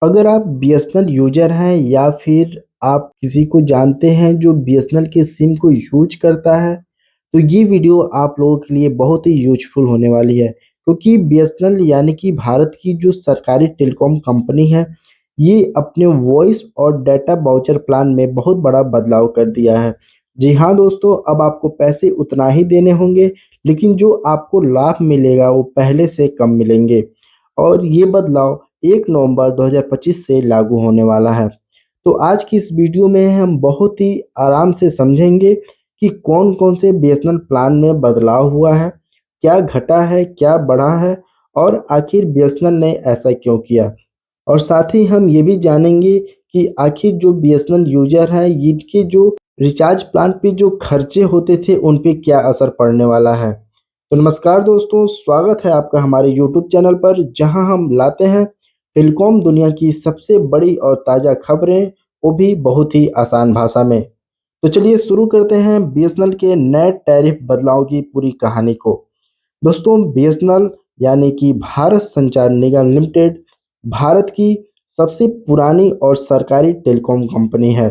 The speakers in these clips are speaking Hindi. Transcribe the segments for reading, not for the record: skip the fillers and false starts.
अगर आप बीएसएनएल यूज़र हैं या फिर आप किसी को जानते हैं जो बीएसएनएल के सिम को यूज़ करता है, तो ये वीडियो आप लोगों के लिए बहुत ही यूज़फुल होने वाली है। क्योंकि बीएसएनएल यानी कि भारत की जो सरकारी टेलीकॉम कंपनी है, ये अपने वॉइस और डाटा वाउचर प्लान में बहुत बड़ा बदलाव कर दिया है। जी हाँ दोस्तों, अब आपको पैसे उतना ही देने होंगे, लेकिन जो आपको लाभ मिलेगा वो पहले से कम मिलेंगे। और ये बदलाव 1 नवंबर 2025 से लागू होने वाला है। तो आज की इस वीडियो में हम बहुत ही आराम से समझेंगे कि कौन-कौन से बीएसएनएल प्लान में बदलाव हुआ है, क्या घटा है, क्या बढ़ा है और आखिर बीएसएनएल ने ऐसा क्यों किया? और साथ ही हम ये भी जानेंगे कि आखिर जो बीएसएनएल यूज़र हैं, इनके जो रिचार्ज प्लान पे जो खर्चे होते थे, उन पे क्या असर पड़ने वाला है। तो नमस्कार दोस्तों, स्वागत है आपका हमारे यूट्यूब चैनल पर, जहां हम लाते हैं टेलीकॉम दुनिया की सबसे बड़ी और ताज़ा खबरें, वो भी बहुत ही आसान भाषा में। तो चलिए शुरू करते हैं बीएसएनएल के नए टैरिफ बदलाव की पूरी कहानी को। दोस्तों, बीएसएनएल यानी कि भारत संचार निगम लिमिटेड भारत की सबसे पुरानी और सरकारी टेलीकॉम कंपनी है।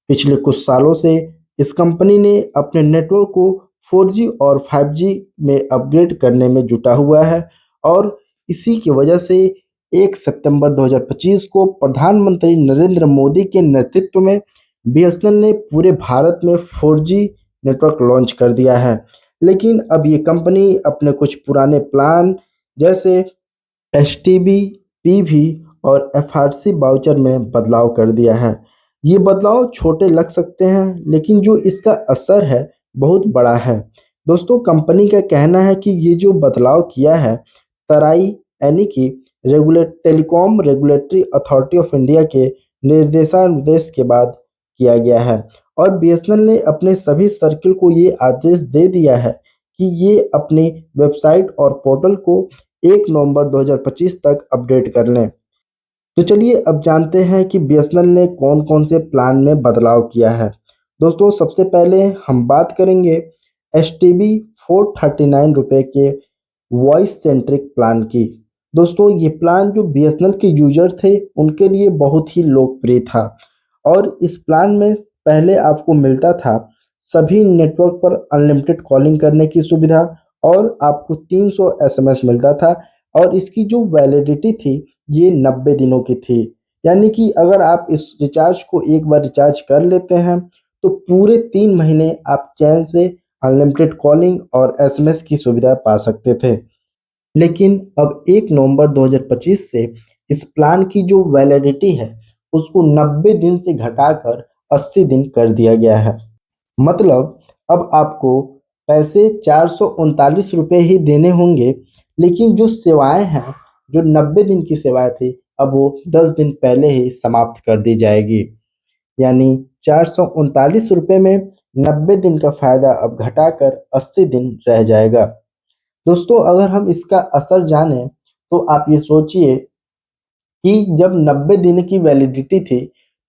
पिछले कुछ सालों से इस कंपनी ने अपने नेटवर्क को 4G और 5G में अपग्रेड करने में जुटा हुआ है और इसी की वजह से 1 सितंबर 2025 को प्रधानमंत्री नरेंद्र मोदी के नेतृत्व में बीएसएनएल ने पूरे भारत में 4G नेटवर्क लॉन्च कर दिया है। लेकिन अब ये कंपनी अपने कुछ पुराने प्लान जैसे एसटीबी, पीवी और एफआरसी वाउचर में बदलाव कर दिया है। ये बदलाव छोटे लग सकते हैं, लेकिन जो इसका असर है बहुत बड़ा है। दोस्तों, कंपनी का कहना है कि ये जो बदलाव किया है, तराई यानी कि telecom regulatory authority of India के निर्देशानुदेश के बाद किया गया है और बीएसएनएल ने अपने सभी सर्किल को ये आदेश दे दिया है कि ये अपनी वेबसाइट और पोर्टल को 1 नवंबर 2025 तक अपडेट कर लें। तो चलिए अब जानते हैं कि बीएसएनएल ने कौन-कौन से प्लान में बदलाव किया है। दोस्तों, सबसे पहले हम बात करेंगे एसटीबी 439 रुपए के वॉइस सेंट्रिक प्लान की। दोस्तों, ये प्लान जो बीएसएनएल के यूजर थे उनके लिए बहुत ही लोकप्रिय था और इस प्लान में पहले आपको मिलता था सभी नेटवर्क पर अनलिमिटेड कॉलिंग करने की सुविधा और आपको 300 एसएमएस मिलता था और इसकी जो वैलिडिटी थी ये 90 दिनों की थी। यानी कि अगर आप इस रिचार्ज को एक बार रिचार्ज कर लेते हैं तो पूरे 3 महीने आप चैन से अनलिमिटेड कॉलिंग और एसएमएस की सुविधा पा सकते थे। लेकिन अब 1 नवंबर 2025 से इस प्लान की जो वैलिडिटी है उसको 90 दिन से घटाकर 80 दिन कर दिया गया है। मतलब अब आपको पैसे 439 रुपए ही देने होंगे, लेकिन जो सेवाएं हैं, जो 90 दिन की सेवाएं थी, अब वो 10 दिन पहले ही समाप्त कर दी जाएगी। यानी 439 रुपए में 90 दिन का फायदा अब घटाकर 80 दिन रह जाएगा। दोस्तों, अगर हम इसका असर जानें तो आप ये सोचिए कि जब 90 दिन की वैलिडिटी थी,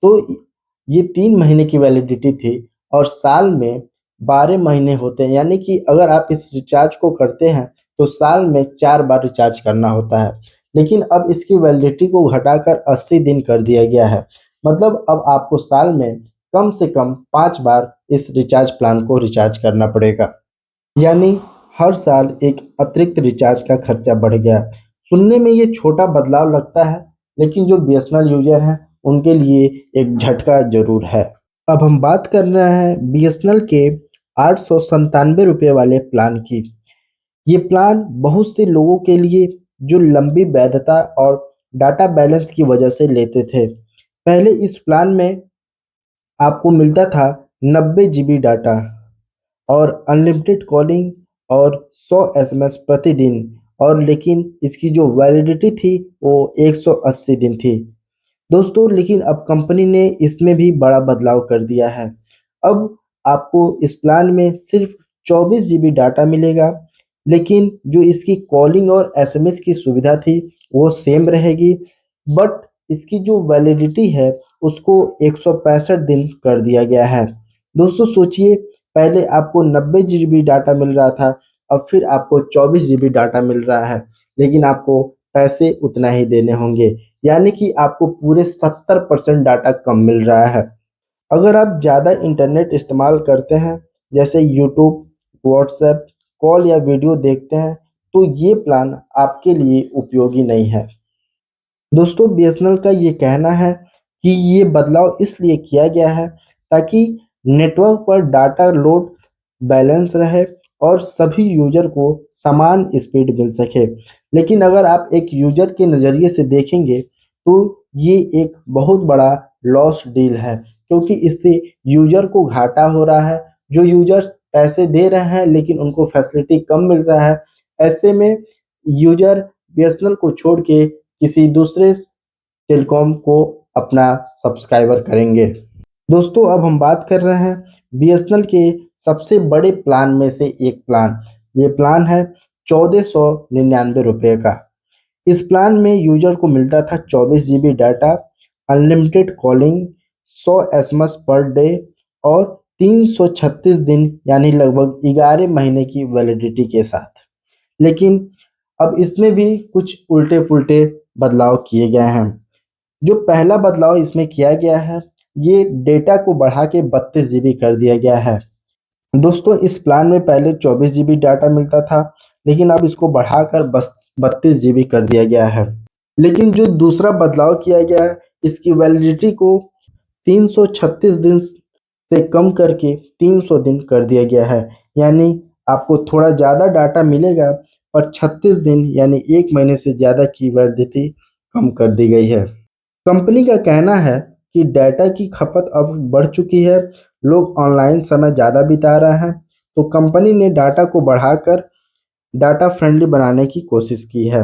तो ये 3 महीने की वैलिडिटी थी और साल में 12 महीने होते हैं। यानी कि अगर आप इस रिचार्ज को करते हैं, तो साल में 4 बार रिचार्ज करना होता है। लेकिन अब इसकी वैलिडिटी को घटाकर 80 दिन कर दिया गया है। मतलब अब आपको साल में कम से कम 5 बार इस रिचार्ज प्लान को रिचार्ज करना पड़ेगा। यानी हर साल एक अतिरिक्त रिचार्ज का खर्चा बढ़ गया। सुनने में ये छोटा बदलाव लगता है, लेकिन जो बीएसएनएल यूजर हैं उनके लिए एक झटका जरूर है। अब हम बात कर रहे हैं बीएसएनएल के 897 रुपये वाले प्लान की। ये प्लान बहुत से लोगों के लिए जो लंबी वैधता और डाटा बैलेंस की वजह से लेते थे। पहले इस प्लान में आपको मिलता था 90 जीबी डाटा और अनलिमिटेड कॉलिंग और 100 एसएमएस प्रतिदिन, और लेकिन इसकी जो वैलिडिटी थी वो 180 दिन थी। दोस्तों, लेकिन अब कंपनी ने इसमें भी बड़ा बदलाव कर दिया है। अब आपको इस प्लान में सिर्फ 24 जीबी डाटा मिलेगा, लेकिन जो इसकी कॉलिंग और एसएमएस की सुविधा थी वो सेम रहेगी, बट इसकी जो वैलिडिटी है उसको 165 दिन कर दिया गया है। दोस्तों सोचिए, पहले आपको 90 जीबी डाटा मिल रहा था, अब फिर आपको 24 जीबी डाटा मिल रहा है, लेकिन आपको पैसे उतना ही देने होंगे। यानी कि आपको पूरे 70% डाटा कम मिल रहा है। अगर आप ज़्यादा इंटरनेट इस्तेमाल करते हैं, जैसे यूट्यूब, व्हाट्सएप, कॉल या वीडियो देखते हैं, तो ये प्लान आपके लिए उपयोगी नहीं है। दोस्तों, बीएसएनएल का ये कहना है कि ये बदलाव इसलिए किया गया है ताकि नेटवर्क पर डाटा लोड बैलेंस रहे और सभी यूजर को समान स्पीड मिल सके। लेकिन अगर आप एक यूजर के नज़रिए से देखेंगे तो ये एक बहुत बड़ा लॉस डील है, क्योंकि इससे यूजर को घाटा हो रहा है। जो यूजर्स पैसे दे रहे हैं लेकिन उनको फैसिलिटी कम मिल रहा है, ऐसे में यूजर बीएसएनएल को छोड़ के किसी दूसरे टेलीकॉम को अपना सब्सक्राइबर करेंगे। दोस्तों, अब हम बात कर रहे हैं बीएसएनएल के सबसे बड़े प्लान में से एक प्लान। ये प्लान है 1499 रुपये का। इस प्लान में यूजर को मिलता था 24 GB data, unlimited calling, 100 SMS per day और 336 दिन यानी लगभग 11 महीने की वैलिडिटी के साथ। लेकिन अब इसमें भी कुछ उल्टे-पुल्टे बदलाव किए गए हैं। जो पहला बदलाव इसमें किया गया है, ये डेटा को बढ़ा के 32 GB कर दिया गया है। दोस्तों, इस प्लान में पहले 24 GB डाटा मिलता था, लेकिन अब इसको बढ़ाकर बस 32 GB कर दिया गया है। लेकिन जो दूसरा बदलाव किया गया है, इसकी वैलिडिटी को 336 दिन से कम करके 300 दिन कर दिया गया है। यानी आपको थोड़ा ज़्यादा डाटा मिलेगा, पर 36 दिन यानी 1 महीने से ज़्यादा की वैलिडिटी कम कर दी गई है। कंपनी का कहना है कि डाटा की खपत अब बढ़ चुकी है, लोग ऑनलाइन समय ज़्यादा बिता रहे हैं, तो कंपनी ने डाटा को बढ़ाकर डाटा फ्रेंडली बनाने की कोशिश की है।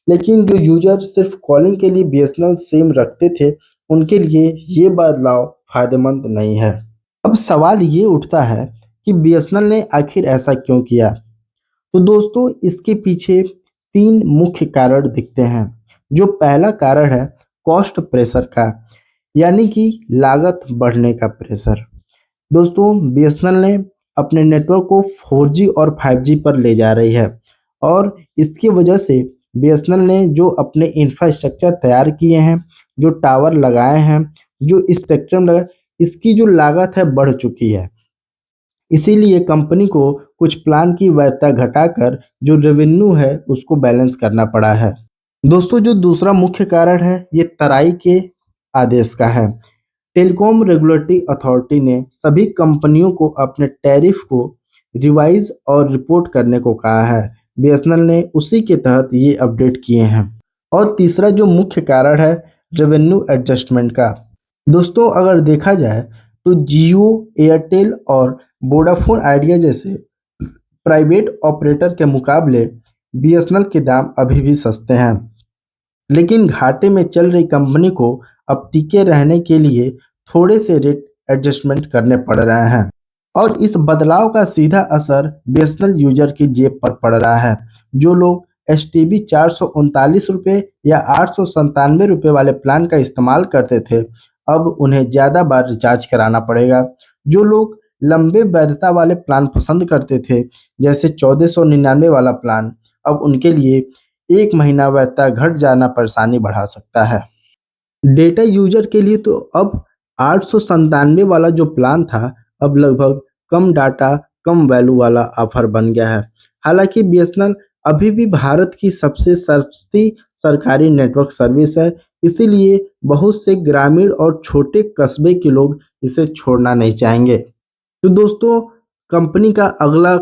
लेकिन जो यूजर सिर्फ कॉलिंग के लिए बीएसएनएल सिम रखते थे, उनके लिए ये बदलाव फायदेमंद नहीं है। अब सवाल ये उठता है कि बीएसएनएल ने आखिर ऐसा क्यों किया? तो दोस्तों, इसके पीछे 3 मुख्य कारण दिखते हैं। जो पहला कारण है कॉस्ट प्रेशर का, यानी कि लागत बढ़ने का प्रेशर। दोस्तों, बीएसएनएल ने अपने नेटवर्क को 4G और 5G पर ले जा रही है और इसकी वजह से बीएसएनएल ने जो अपने इंफ्रास्ट्रक्चर तैयार किए हैं, जो टावर लगाए हैं, जो स्पेक्ट्रम लगा, इसकी जो लागत है बढ़ चुकी है। इसीलिए कंपनी को कुछ प्लान की वैधता घटाकर जो रेवेन्यू है उसको बैलेंस करना पड़ा है। दोस्तों, जो दूसरा मुख्य कारण है ये तराई के आदेश का है। टेलीकॉम रेगुलेटरी अथॉरिटी ने सभी कंपनियों को अपने टैरिफ को रिवाइज और रिपोर्ट करने को कहा है। बीएसएनएल ने उसी के तहत ये अपडेट किए हैं। और तीसरा जो मुख्य कारण है रेवेन्यू एडजस्टमेंट का। दोस्तों, अगर देखा जाए तो जियो, एयरटेल और वोडाफोन आइडिया जैसे प्राइवेट ऑपरेटर के मुकाबले बीएसएनएल के दाम अभी भी सस्ते हैं। लेकिन घाटे में चल रही कंपनी को अब टिके रहने के लिए थोड़े से रेट एडजस्टमेंट करने पड़ रहे हैं और इस बदलाव का सीधा असर बीएसएनएल यूजर की जेब पर पड़ रहा है। जो लोग एसटीबी 439 रुपये या 897 रुपये वाले प्लान का इस्तेमाल करते थे, अब उन्हें ज़्यादा बार रिचार्ज कराना पड़ेगा। जो लोग लंबे वैधता वाले प्लान पसंद करते थे, जैसे 1499 वाला प्लान, अब उनके लिए 1 महीना वैधता घट जाना परेशानी बढ़ा सकता है। डेटा यूजर के लिए तो अब 897 वाला जो प्लान था, अब लगभग कम डाटा कम वैल्यू वाला ऑफर बन गया है। हालांकि बीएसएनएल अभी भी भारत की सबसे सस्ती सरकारी नेटवर्क सर्विस है, इसीलिए बहुत से ग्रामीण और छोटे कस्बे के लोग इसे छोड़ना नहीं चाहेंगे। तो दोस्तों, कंपनी का अगला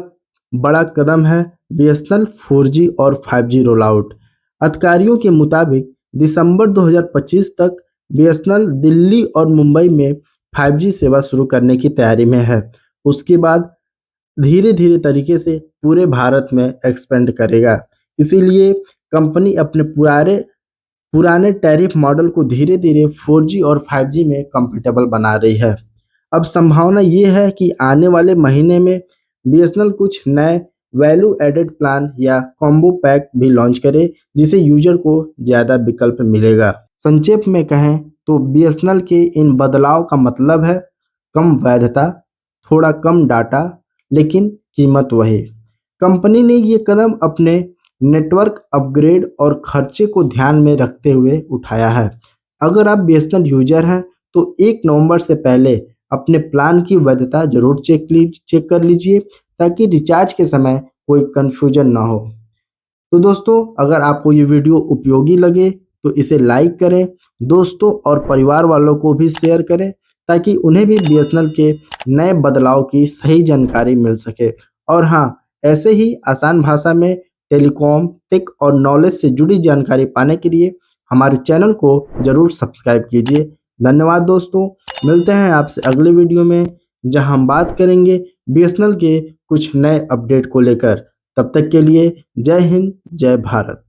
बड़ा कदम है बीएसएनएल 4G और 5G रोल आउट। अधिकारियों के मुताबिक दिसंबर 2025 तक बीएसएनएल दिल्ली और मुंबई में 5G सेवा शुरू करने की तैयारी में है। उसके बाद धीरे धीरे तरीके से पूरे भारत में एक्सपेंड करेगा। इसीलिए कंपनी अपने पुराने टैरिफ मॉडल को धीरे धीरे 4G और 5G में कंफर्टेबल बना रही है। अब संभावना ये है कि आने वाले महीने में बीएसएनएल कुछ नए वैल्यू एडेड प्लान या कॉम्बो पैक भी लॉन्च करे, जिसे यूजर को ज़्यादा विकल्प मिलेगा। संक्षेप में कहें तो बीएसएनएल के इन बदलाव का मतलब है कम वैधता, थोड़ा कम डाटा, लेकिन कीमत वही। कंपनी ने ये कदम अपने नेटवर्क अपग्रेड और खर्चे को ध्यान में रखते हुए उठाया है। अगर आप बीएसएनएल यूजर हैं तो 1 नवंबर से पहले अपने प्लान की वैधता जरूर चेक कर लीजिए, ताकि रिचार्ज के समय कोई कंफ्यूजन ना हो। तो दोस्तों, अगर आपको ये वीडियो उपयोगी लगे तो इसे लाइक करें, दोस्तों और परिवार वालों को भी शेयर करें, ताकि उन्हें भी बीएसएनएल के नए बदलाव की सही जानकारी मिल सके। और हाँ, ऐसे ही आसान भाषा में टेलीकॉम, टेक और नॉलेज से जुड़ी जानकारी पाने के लिए हमारे चैनल को ज़रूर सब्सक्राइब कीजिए। धन्यवाद दोस्तों, मिलते हैं आपसे अगले वीडियो में, जहां हम बात करेंगे बीएसएनएल के कुछ नए अपडेट को लेकर। तब तक के लिए जय हिंद, जय भारत।